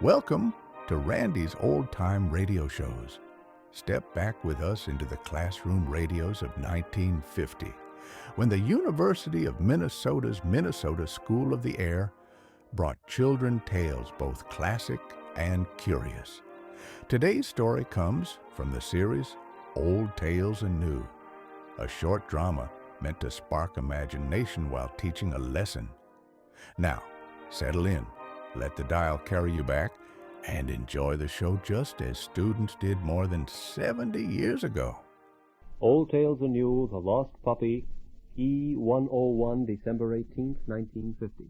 Welcome to Randy's Old Time Radio Shows. Step back with us into the classroom radios of 1950, when the University of Minnesota's Minnesota School of the Air brought children tales both classic and curious. Today's story comes from the series Old Tales and New, a short drama meant to spark imagination while teaching a lesson. Now, settle in, let the dial carry you back, and enjoy the show just as students did more than 70 years ago. Old Tales and New, The Lost Puppy, E-101, December 18th, 1950.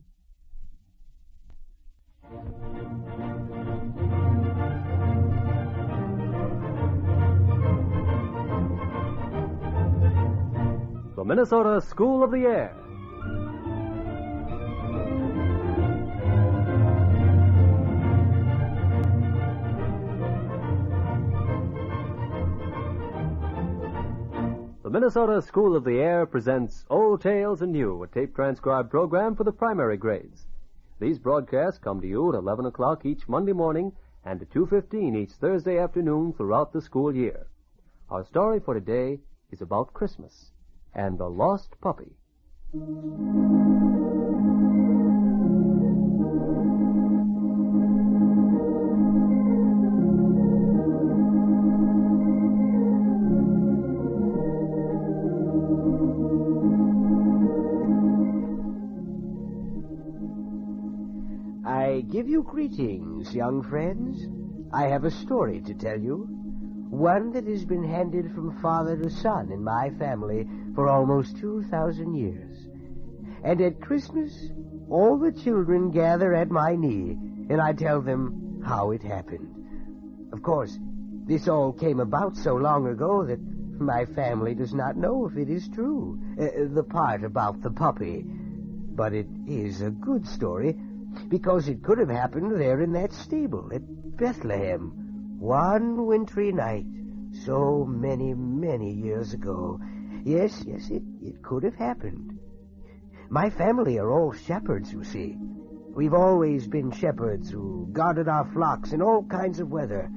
The Minnesota School of the Air. The Minnesota School of the Air presents Old Tales and New, a tape-transcribed program for the primary grades. These broadcasts come to you at 11 o'clock each Monday morning and at 2:15 each Thursday afternoon throughout the school year. Our story for today is about Christmas and the lost puppy. I give you greetings, young friends. I have a story to tell you, one that has been handed from father to son in my family for almost 2,000 years. And at Christmas, all the children gather at my knee, and I tell them how it happened. Of course, this all came about so long ago that my family does not know if it is true, the part about the puppy. But it is a good story, because it could have happened there in that stable at Bethlehem, one wintry night, so many, many years ago. Yes, it could have happened. My family are all shepherds, you see. We've always been shepherds who guarded our flocks in all kinds of weather.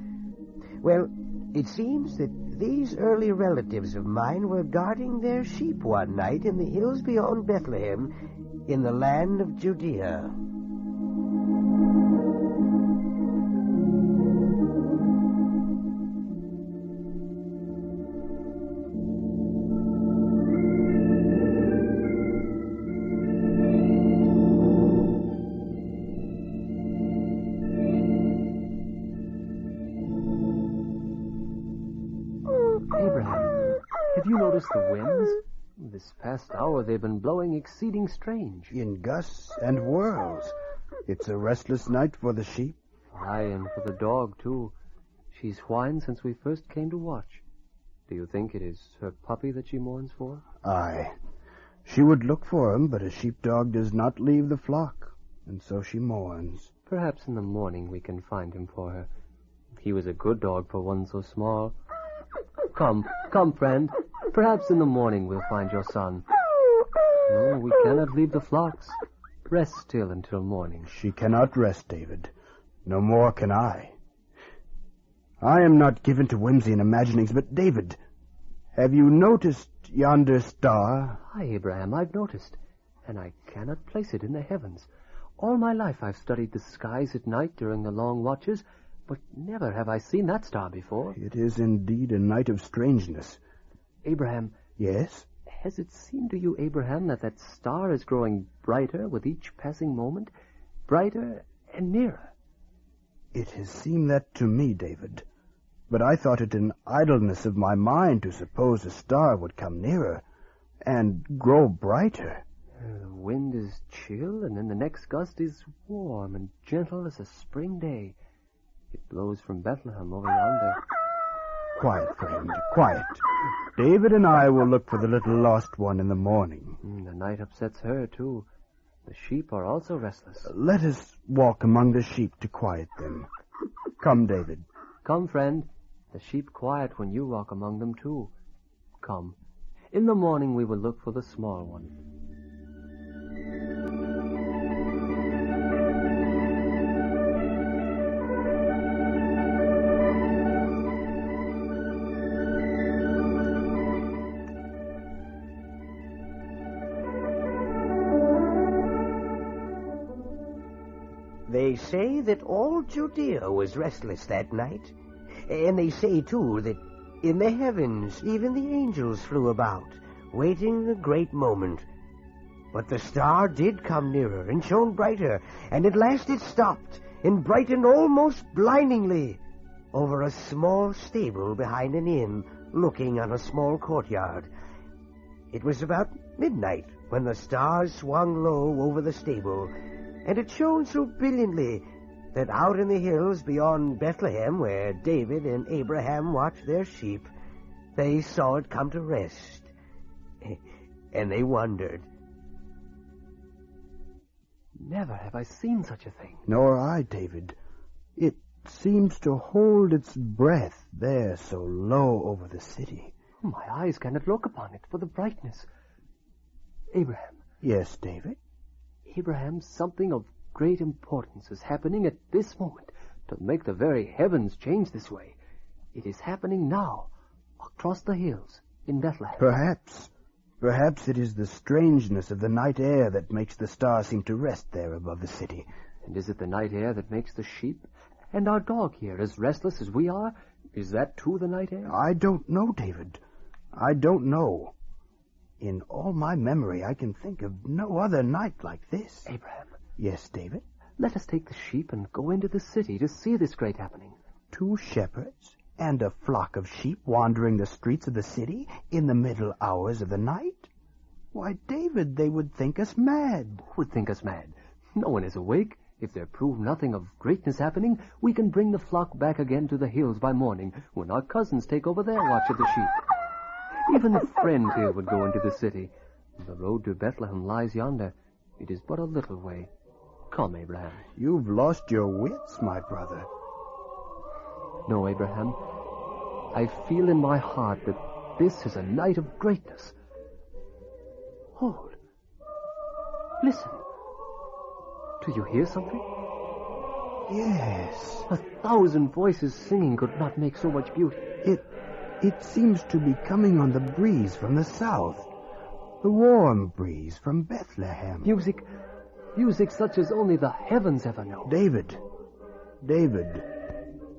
Well, it seems that these early relatives of mine were guarding their sheep one night in the hills beyond Bethlehem in the land of Judea. Abraham, have you noticed the winds? This past hour they've been blowing exceeding strange. In gusts and whirls. It's a restless night for the sheep. Aye, and for the dog, too. She's whined since we first came to watch. Do you think it is her puppy that she mourns for? Aye. She would look for him, but a sheepdog does not leave the flock, and so she mourns. Perhaps in the morning we can find him for her. He was a good dog for one so small. Come, friend. Perhaps in the morning we'll find your son. No, we cannot leave the flocks. Rest still until morning. She cannot rest, David. No more can I. I am not given to whimsy and imaginings, but, David, have you noticed yonder star? Aye, Abraham, I've noticed, and I cannot place it in the heavens. All my life I've studied the skies at night during the long watches, but never have I seen that star before. It is indeed a night of strangeness. Abraham. Yes? Has it seemed to you, Abraham, that star is growing brighter with each passing moment? Brighter and nearer? It has seemed that to me, David. But I thought it an idleness of my mind to suppose a star would come nearer and grow brighter. The wind is chill, and then the next gust is warm and gentle as a spring day. It blows from Bethlehem over yonder. Quiet, friend, quiet. David and I will look for the little lost one in the morning. The night upsets her, too. The sheep are also restless. Let us walk among the sheep to quiet them. Come, David. Come, friend. The sheep quiet when you walk among them, too. Come. In the morning we will look for the small one. They say that all Judea was restless that night. And they say, too, that in the heavens even the angels flew about, waiting a great moment. But the star did come nearer and shone brighter, and at last it stopped and brightened almost blindingly over a small stable behind an inn, looking on a small courtyard. It was about midnight when the stars swung low over the stable, and it shone so brilliantly that out in the hills beyond Bethlehem, where David and Abraham watched their sheep, they saw it come to rest, and they wondered. Never have I seen such a thing. Nor I, David. It seems to hold its breath there so low over the city. My eyes cannot look upon it for the brightness. Abraham. Yes, David? Abraham, something of great importance is happening at this moment to make the very heavens change this way. It is happening now, across the hills in Bethlehem. Perhaps it is the strangeness of the night air that makes the stars seem to rest there above the city. And is it the night air that makes the sheep and our dog here as restless as we are? Is that too the night air? I don't know, David. I don't know. In all my memory, I can think of no other night like this. Abraham. Yes, David? Let us take the sheep and go into the city to see this great happening. 2 shepherds and a flock of sheep wandering the streets of the city in the middle hours of the night? Why, David, they would think us mad. Who would think us mad? No one is awake. If there prove nothing of greatness happening, we can bring the flock back again to the hills by morning, when our cousins take over their watch of the sheep. Even the friend here would go into the city. The road to Bethlehem lies yonder. It is but a little way. Come, Abraham. You've lost your wits, my brother. No, Abraham. I feel in my heart that this is a night of greatness. Hold. Listen. Do you hear something? Yes. 1,000 voices singing could not make so much beauty. It seems to be coming on the breeze from the south. The warm breeze from Bethlehem. Music such as only the heavens ever know. David,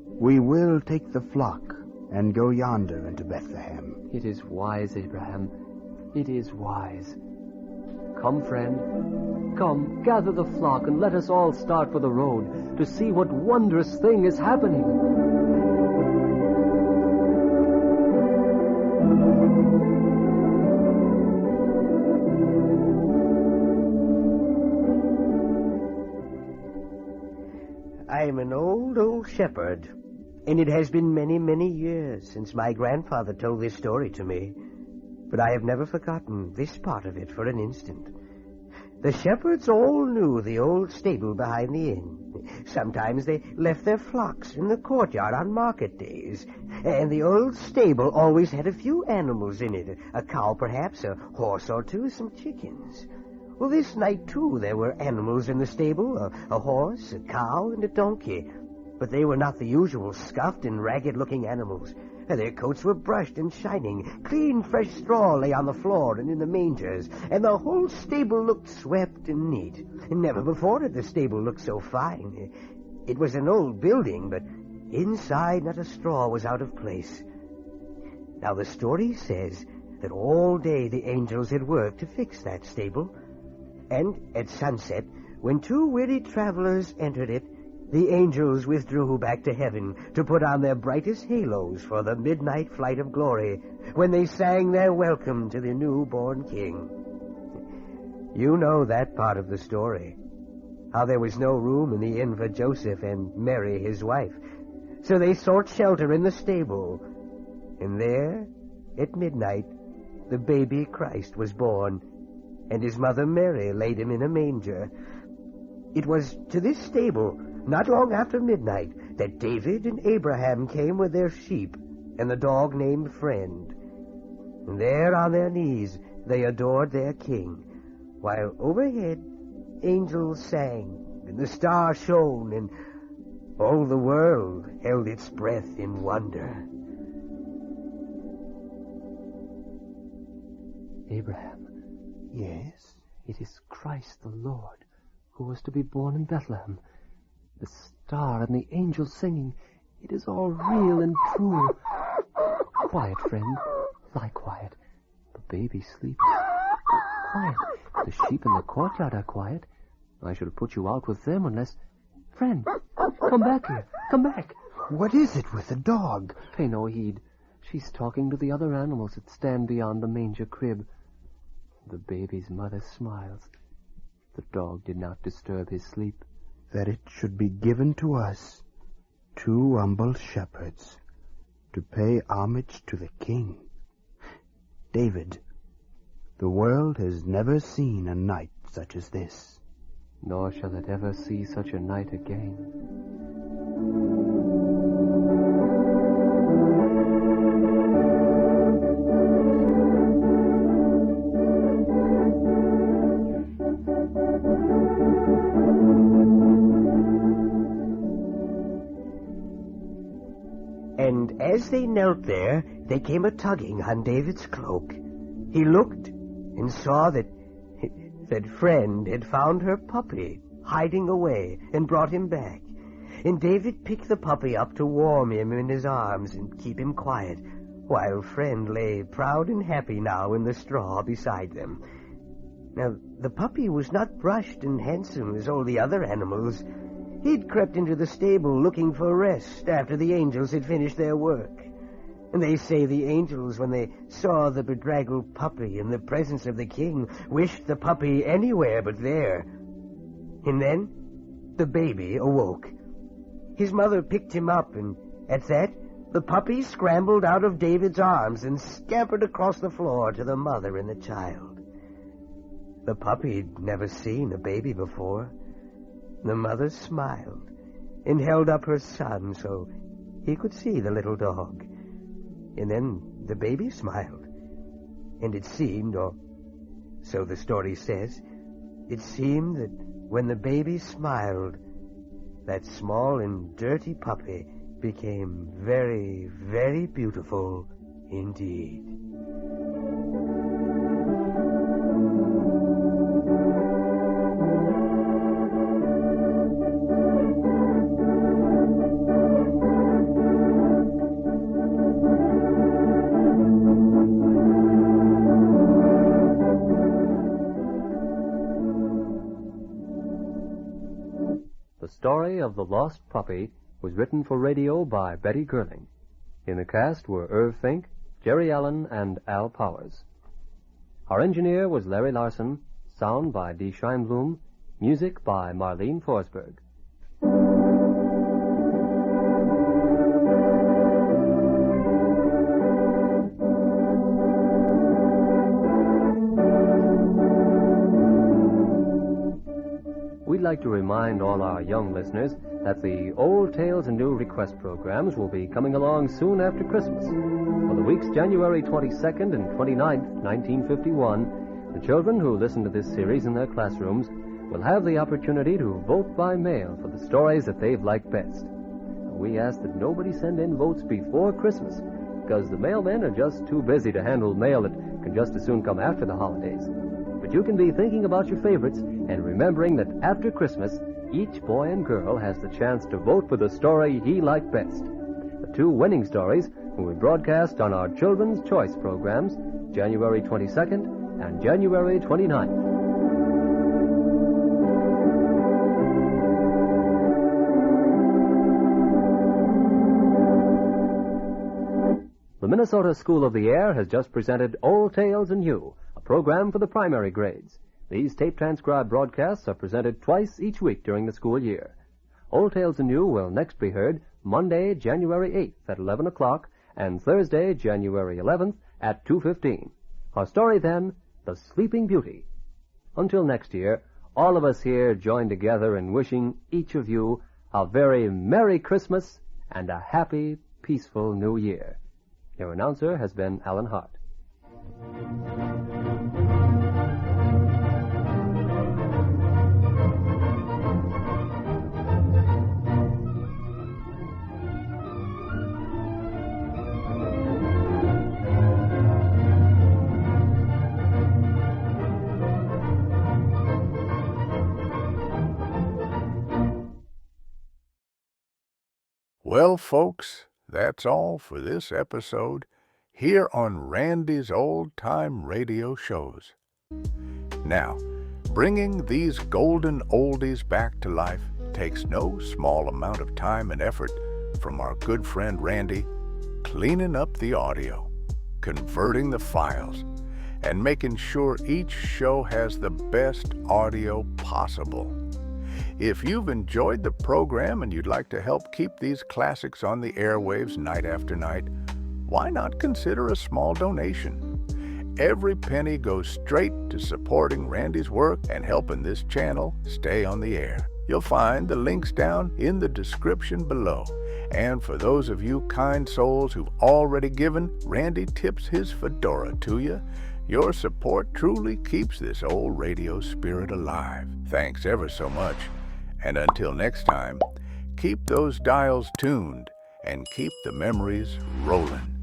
we will take the flock and go yonder into Bethlehem. It is wise, Abraham. It is wise. Come, friend. Come, gather the flock and let us all start for the road to see what wondrous thing is happening. I'm an old shepherd, and it has been many, many years since my grandfather told this story to me, but I have never forgotten this part of it for an instant. The shepherds all knew the old stable behind the inn. Sometimes they left their flocks in the courtyard on market days, and the old stable always had a few animals in it, a cow perhaps, a horse or two, some chickens. Well, this night, too, there were animals in the stable, a horse, a cow, and a donkey. But they were not the usual scuffed and ragged-looking animals. Their coats were brushed and shining. Clean, fresh straw lay on the floor and in the mangers, and the whole stable looked swept and neat. Never before did the stable look so fine. It was an old building, but inside not a straw was out of place. Now, the story says that all day the angels had worked to fix that stable. And at sunset, when 2 weary travelers entered it, the angels withdrew back to heaven to put on their brightest halos for the midnight flight of glory, when they sang their welcome to the newborn king. You know that part of the story, how there was no room in the inn for Joseph and Mary, his wife, so they sought shelter in the stable. And there, at midnight, the baby Christ was born, and his mother Mary laid him in a manger. It was to this stable, not long after midnight, that David and Abraham came with their sheep and the dog named Friend. And there on their knees they adored their king, while overhead angels sang, and the stars shone, and all the world held its breath in wonder. Abraham. Yes? It is Christ the Lord, who was to be born in Bethlehem. The star and the angel singing. It is all real and true. Quiet, friend. Lie quiet. The baby sleeps. Quiet. The sheep in the courtyard are quiet. I should have put you out with them unless... Friend, come back here. Come back. What is it with the dog? Pay no heed. She's talking to the other animals that stand beyond the manger crib. The baby's mother smiles. The dog did not disturb his sleep. That it should be given to us, 2 humble shepherds, to pay homage to the king. David, the world has never seen a night such as this. Nor shall it ever see such a night again. And as they knelt there, there came a tugging on David's cloak. He looked and saw that friend had found her puppy hiding away and brought him back. And David picked the puppy up to warm him in his arms and keep him quiet, while friend lay proud and happy now in the straw beside them. Now, the puppy was not brushed and handsome as all the other animals. He'd crept into the stable looking for rest after the angels had finished their work. And they say the angels, when they saw the bedraggled puppy in the presence of the king, wished the puppy anywhere but there. And then the baby awoke. His mother picked him up, and at that, the puppy scrambled out of David's arms and scampered across the floor to the mother and the child. The puppy'd never seen a baby before. The mother smiled and held up her son so he could see the little dog. And then the baby smiled. And it seemed, or so the story says, it seemed that when the baby smiled, that small and dirty puppy became very, very beautiful indeed. The story of The Lost Puppy was written for radio by Betty Gerling. In the cast were Irv Fink, Jerry Allen, and Al Powers. Our engineer was Larry Larson, sound by D. Scheinblum, music by Marlene Forsberg. We'd like to remind all our young listeners that the Old Tales and New Request programs will be coming along soon after Christmas. For the weeks January 22nd and 29th, 1951, the children who listen to this series in their classrooms will have the opportunity to vote by mail for the stories that they've liked best. We ask that nobody send in votes before Christmas, because the mailmen are just too busy to handle mail that can just as soon come after the holidays. But you can be thinking about your favorites and remembering that after Christmas, each boy and girl has the chance to vote for the story he liked best. The 2 winning stories will be broadcast on our Children's Choice programs, January 22nd and January 29th. The Minnesota School of the Air has just presented Old Tales and New, a program for the primary grades. These tape-transcribed broadcasts are presented twice each week during the school year. Old Tales and New will next be heard Monday, January 8th at 11 o'clock and Thursday, January 11th at 2:15. Our story then, The Sleeping Beauty. Until next year, all of us here join together in wishing each of you a very Merry Christmas and a happy, peaceful New Year. Your announcer has been Alan Hart. Well, folks, that's all for this episode here on Randy's Old Time Radio Shows. Now, bringing these golden oldies back to life takes no small amount of time and effort from our good friend Randy, cleaning up the audio, converting the files, and making sure each show has the best audio possible. If you've enjoyed the program and you'd like to help keep these classics on the airwaves night after night, why not consider a small donation? Every penny goes straight to supporting Randy's work and helping this channel stay on the air. You'll find the links down in the description below. And for those of you kind souls who've already given, Randy tips his fedora to you. Your support truly keeps this old radio spirit alive. Thanks ever so much. And until next time, keep those dials tuned and keep the memories rolling.